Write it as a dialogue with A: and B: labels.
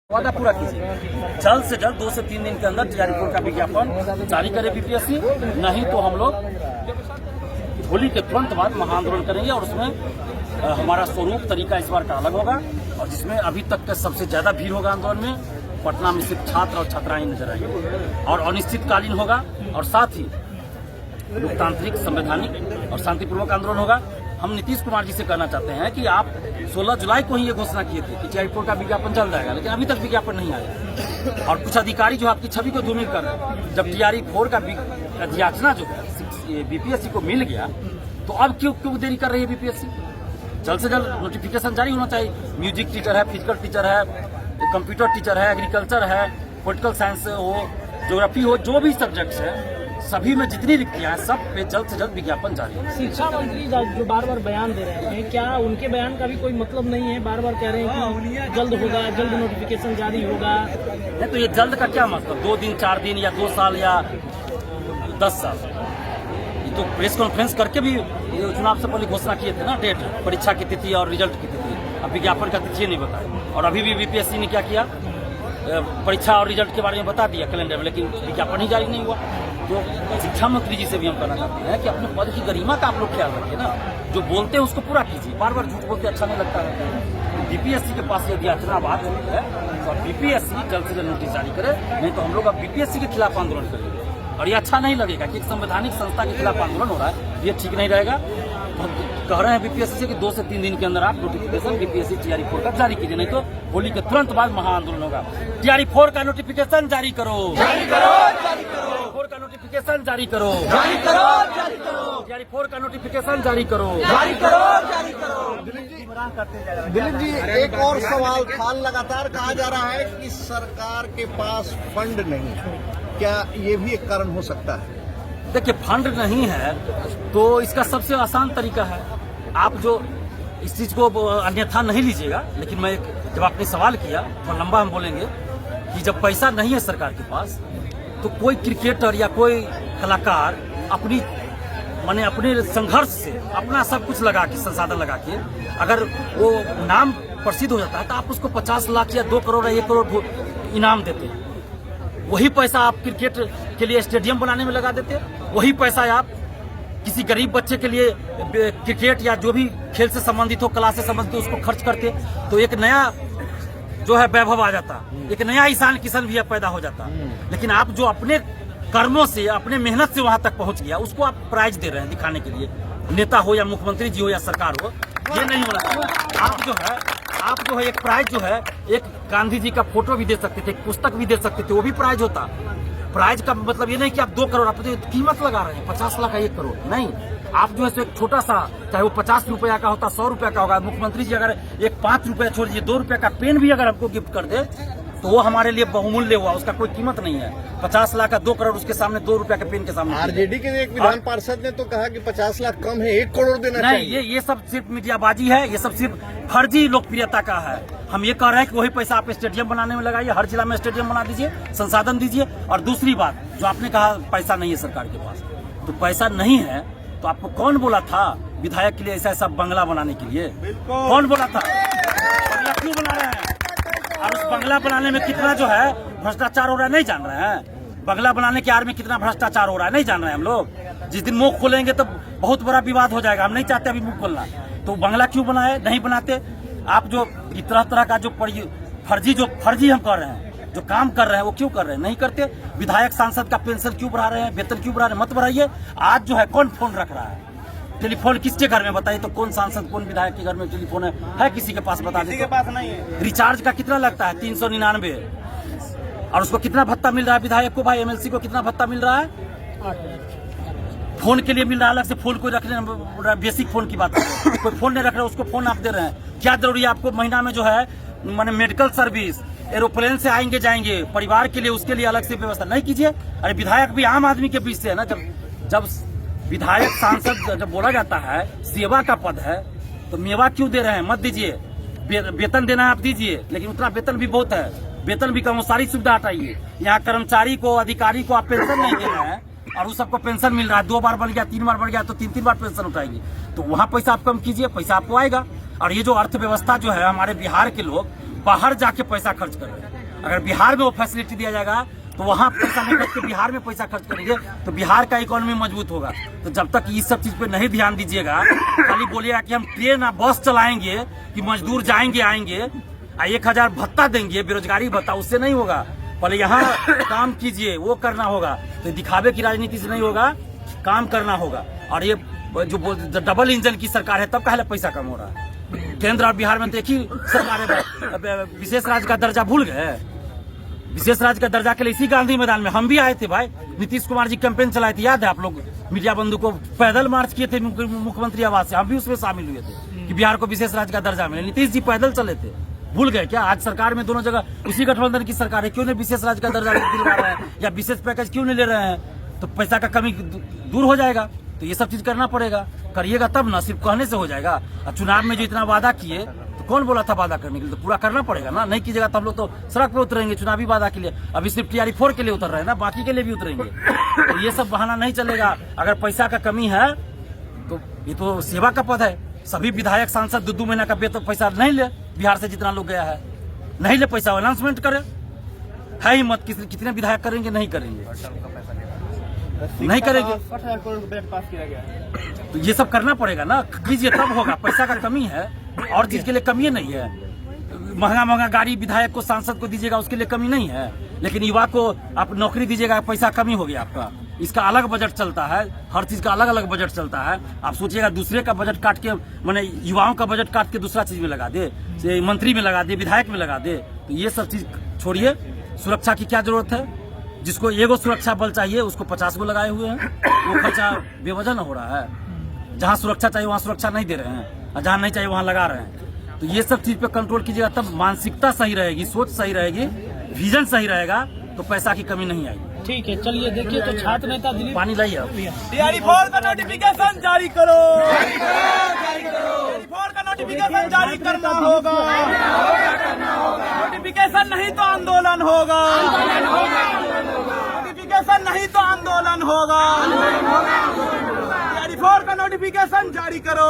A: वादा पूरा कीजिए। जल्द से जल्द 2 से 3 दिन के अंदर टीआरई कोड का विज्ञापन जारी करे बीपीएससी, नहीं तो हम लोग होली के तुरंत बाद महाआंदोलन करेंगे और उसमें हमारा स्वरूप तरीका इस बार का अलग होगा और जिसमें अभी तक का सबसे ज्यादा भीड़ होगा आंदोलन में। पटना में सिर्फ छात्र और छात्राएं नजर आएंगे और अनिश्चितकालीन होगा और साथ ही लोकतांत्रिक, संवैधानिक और शांतिपूर्वक आंदोलन होगा। हम नीतीश कुमार जी से कहना चाहते हैं कि आप 16 जुलाई को ही ये घोषणा किए थे कि टीआरई कोड का विज्ञापन चल जाएगा, लेकिन अभी तक विज्ञापन नहीं आया और कुछ अधिकारी जो आपकी छवि को धूमिल कर रहे हैं। जब टीआरई कोड का अधियाचना जो है बीपीएससी को मिल गया तो अब क्यों देरी कर रही है बीपीएससी? जल्द से जल्द नोटिफिकेशन जारी होना चाहिए। म्यूजिक टीचर है, फिजिकल टीचर है, कंप्यूटर टीचर है, एग्रीकल्चर है, पॉलिटिकल साइंस हो, ज्योग्राफी हो, जो भी सब्जेक्ट्स है सभी में जितनी रिक्तियां हैं सब पे जल्द से जल्द विज्ञापन जारी है।
B: शिक्षा मंत्री जो बार बार बयान दे रहे हैं, क्या उनके बयान का भी कोई मतलब नहीं है? बार बार कह रहे हैं कि जल्द होगा, जल्द नोटिफिकेशन जारी होगा।
A: नहीं तो ये जल्द का क्या मतलब? 2 दिन, 4 दिन या 2 साल या 10 साल? ये तो प्रेस कॉन्फ्रेंस करके भी चुनाव से पहले घोषणा किए थे ना, डेट, परीक्षा की तिथि और रिजल्ट की तिथि। अब विज्ञापन का तिथि नहीं बताया और अभी भी बीपीएससी ने क्या किया, परीक्षा और रिजल्ट के बारे में बता दिया कैलेंडर में, लेकिन विज्ञापन ही जारी नहीं हुआ। तो शिक्षा मंत्री जी से भी हम कहना चाहते हैं कि अपने पद की गरिमा का आप लोग ख्याल रखिए ना, जो बोलते हैं उसको पूरा कीजिए। बार बार झूठ बोलते अच्छा नहीं लगता है। बीपीएससी के पास यदि अचना बात होती है तो बीपीएससी जल्द से जल्द नोटिस जारी करे, नहीं तो हम लोग अब बीपीएससी के खिलाफ आंदोलन करेंगे और ये अच्छा नहीं लगेगा कि एक संवैधानिक संस्था के खिलाफ आंदोलन हो रहा है, ये ठीक नहीं रहेगा। हम कह रहे हैं बीपीएससी से कि 2 से 3 दिन के अंदर आप नोटिफिकेशन बीपीएससी टीआरई कोड का जारी कीजिए, नहीं तो होली के तुरंत बाद महाआंदोलन होगा। टीआरई कोड का नोटिफिकेशन जारी करो, जारी करो, जारी करो। कोड का नोटिफिकेशन जारी करो, जारी करो, जारी करो। टीआरई कोड का नोटिफिकेशन जारी करो, जारी करो, जारी करो।
C: दिलीप जी, एक और सवाल था। लगातार कहा जा रहा है कि सरकार के पास फंड नहीं है, क्या ये भी एक कारण हो सकता है?
A: देखिए, फंड नहीं है तो इसका सबसे आसान तरीका है, आप जो इस चीज को अन्यथा नहीं लीजिएगा, लेकिन मैं जब आपने सवाल किया तो लंबा हम बोलेंगे कि जब पैसा नहीं है सरकार के पास तो कोई क्रिकेटर या कोई कलाकार अपने संघर्ष से अपना सब कुछ लगा के, संसाधन लगा के अगर वो नाम प्रसिद्ध हो जाता है तो आप उसको 50 लाख या 2 करोड़ या 1 करोड़ इनाम देते हैं। वही पैसा आप क्रिकेट के लिए स्टेडियम बनाने में लगा देते, वही पैसा आप किसी गरीब बच्चे के लिए क्रिकेट या जो भी खेल से संबंधित हो, कला से संबंधित हो, उसको खर्च करते तो एक नया जो है वैभव आ जाता, एक नया ईशान किशन भी पैदा हो जाता। लेकिन आप जो अपने कर्मों से, अपने मेहनत से वहां तक पहुंच गया, उसको आप प्राइज दे रहे हैं दिखाने के लिए, नेता हो या मुख्यमंत्री जी हो या सरकार हो, ये नहीं होना चाहिए। आप जो है एक प्राइज जो है, एक गांधी जी का फोटो भी दे सकते थे, एक पुस्तक भी दे सकते थे, वो भी प्राइज होता। प्राइज का मतलब ये नहीं कि आप 2 करोड़ आप कीमत लगा रहे हैं, 50 लाख का 1 करोड़ नहीं। आप जो है एक छोटा सा, चाहे वो 50 रुपया का होता, 100 रुपया का होगा, मुख्यमंत्री जी अगर एक 5 रुपया छोड़िए 2 रुपया का पेन भी अगर हमको गिफ्ट कर दे तो वो हमारे लिए बहुमूल्य हुआ, उसका कोई कीमत नहीं है। 50 लाख का 2 करोड़ उसके सामने 2 रुपया के पेन के सामने।
C: आरजेडी के एक विधान पार्षद ने तो कहा कि 50 लाख कम है, 1 करोड़ देना चाहिए।
A: नहीं, ये सब सिर्फ मीडियाबाजी है, ये सब सिर्फ फर्जी लोकप्रियता का है। हम ये कह रहे हैं कि वही पैसा आप स्टेडियम बनाने में लगाइए, हर जिला में स्टेडियम बना दीजिए, संसाधन दीजिए। और दूसरी बात जो आपने कहा पैसा नहीं है सरकार के पास, तो पैसा नहीं है तो आपको कौन बोला था विधायक के लिए ऐसा बंगला बनाने के लिए? कौन बोला था? बंगला क्यों बना रहे हैं? और उस बंगला बनाने में कितना जो है भ्रष्टाचार हो रहा है नहीं जान रहे हैं? बंगला बनाने के आड़ में कितना भ्रष्टाचार हो रहा है नहीं जान रहे हैं हम लोग? जिस दिन मुंह खोलेंगे तो बहुत बड़ा विवाद हो जाएगा, हम नहीं चाहते अभी मुंह खोलना। तो बंगला क्यों बनाए? नहीं बनाते। आप जो तरह का जो फर्जी हम कर रहे हैं, जो काम कर रहे हैं वो क्यों कर रहे हैं? नहीं करते। विधायक सांसद का पेंशन क्यों बढ़ा रहे हैं, वेतन क्यों बढ़ा रहे हैं? मत बढ़ाइए। आज जो है कौन फोन रख रहा है? टेलीफोन किसके घर में बताइए तो? कौन सांसद, कौन विधायक के घर में टेलीफोन है किसी के पास? बता दीजिए। किसी के पास नहीं है। रिचार्ज का कितना लगता है? 399। और उसको कितना भत्ता मिल रहा है विधायक को? भाई एमएलसी को कितना भत्ता मिल रहा है? फोन के लिए मिल रहा है अलग से। फोन कोई रख रहे, बेसिक फोन की बात है, कोई फोन नहीं रख रहा, उसको फोन आप दे रहे हैं। क्या जरूरी है आपको महीना में जो है माने मेडिकल सर्विस, एरोप्लेन से आएंगे जाएंगे, परिवार के लिए उसके लिए अलग से व्यवस्था नहीं कीजिए? अरे विधायक भी आम आदमी के बीच से है ना। जब विधायक सांसद जब बोला जाता है सेवा का पद है तो मेवा क्यों दे रहे हैं? मत दीजिए। वेतन देना है आप दीजिए, लेकिन उतना वेतन भी बहुत है, वेतन भी कम, सारी सुविधा हटाइए। यहाँ कर्मचारी को, अधिकारी को आप पेंशन नहीं दे रहे हैं और उस सबको पेंशन मिल रहा है। 2 बार बढ़ गया, 3 बार बढ़ गया तो 3 बार पेंशन उठाएंगे, तो वहाँ पैसा आप कम कीजिए, पैसा आपको आएगा। और ये जो अर्थव्यवस्था जो है, हमारे बिहार के लोग बाहर जाके पैसा खर्च कर रहे हैं। अगर बिहार में वो फैसिलिटी दिया जाएगा तो वहाँ पैसा नहीं खर्च के बिहार में पैसा खर्च करेंगे तो बिहार का इकोनॉमी मजबूत होगा। तो जब तक इस सब चीज पे नहीं ध्यान दीजिएगा, खाली बोलिएगा कि हम ट्रेन या बस चलाएंगे कि मजदूर जाएंगे आएंगे 1000 भत्ता देंगे, बेरोजगारी भत्ता, उससे नहीं होगा। पहले यहाँ काम कीजिए, वो करना होगा। तो दिखावे की राजनीति से नहीं होगा, काम करना होगा। और ये जो डबल इंजन की सरकार है तब काहे पैसा कम हो रहा है। केंद्र और बिहार में तो एक ही सरकार है। विशेष राज्य का दर्जा भूल गए? विशेष राज्य का दर्जा के लिए इसी गांधी मैदान में हम भी आए थे भाई। नीतीश कुमार जी कैंपेन चलाए थे, याद है आप लोग? मीडिया बंधु को पैदल मार्च किए थे मुख्यमंत्री आवास से, हम भी उसमें शामिल हुए थे कि बिहार को विशेष राज्य का दर्जा मिले। नीतीश जी पैदल चले थे, भूल गए क्या? आज सरकार में दोनों जगह उसी गठबंधन की सरकार है, क्यों नहीं विशेष राज्य का दर्जा दिलवा रहे हैं या विशेष पैकेज क्यों नहीं ले रहे हैं? तो पैसा का कमी दूर हो जाएगा। तो ये सब चीज करना पड़ेगा, करिएगा तब ना, सिर्फ कहने से हो जाएगा। और चुनाव में जो इतना वादा किए तो कौन बोला था वादा करने के लिए? तो पूरा करना पड़ेगा ना। नहीं कीजिएगा तो हम लोग तो सड़क पे उतरेंगे चुनावी वादा के लिए। अभी सिर्फ TRE 4 के लिए उतर रहे हैं ना, बाकी के लिए भी उतरेंगे। तो ये सब बहाना नहीं चलेगा। अगर पैसा का कमी है तो ये तो सेवा का पद है। सभी विधायक सांसद 2 महीना का वेतन पैसा नहीं ले, बिहार से जितना लोग गया है नहीं ले पैसा, अनाउंसमेंट करे। है हिम्मत, कितने विधायक करेंगे? नहीं करेंगे, नहीं करेंगे।
B: 60,000 करोड़ बजट पास किया गया है।
A: तो ये सब करना पड़ेगा ना, कीजिए तब होगा। पैसा का कमी है, और चीज के लिए कमी नहीं है। महंगा गाड़ी विधायक को सांसद को दीजिएगा, उसके लिए कमी नहीं है। लेकिन युवा को आप नौकरी दीजिएगा, पैसा कमी हो गया आपका। इसका अलग बजट चलता है, हर चीज का अलग अलग बजट चलता है। आप सोचिएगा दूसरे का बजट काट के, माने युवाओं का बजट काट के दूसरा चीज में लगा दे, मंत्री में लगा दे, विधायक में लगा दे। तो ये सब चीज छोड़िए। सुरक्षा की क्या जरूरत है? जिसको एगो सुरक्षा बल चाहिए उसको 50 गो लगाए हुए हैं। वो खर्चा बेवजह न हो रहा है। जहाँ सुरक्षा चाहिए वहाँ सुरक्षा नहीं दे रहे हैं, और जहाँ नहीं चाहिए वहाँ लगा रहे हैं। तो ये सब चीज पे कंट्रोल कीजिएगा, तब मानसिकता सही रहेगी, सोच सही रहेगी, विजन सही रहेगा, तो पैसा की कमी नहीं आएगी।
B: ठीक है, चलिए देखिए, तो छात्र नेता दिलीप
A: पानी लाइए।
D: TRE 4 का नोटिफिकेशन जारी करो। TRE 4 का नोटिफिकेशन जारी करना होगा। नोटिफिकेशन नहीं तो आंदोलन होगा। नोटिफिकेशन नहीं तो आंदोलन होगा। TRE 4 का नोटिफिकेशन जारी करो।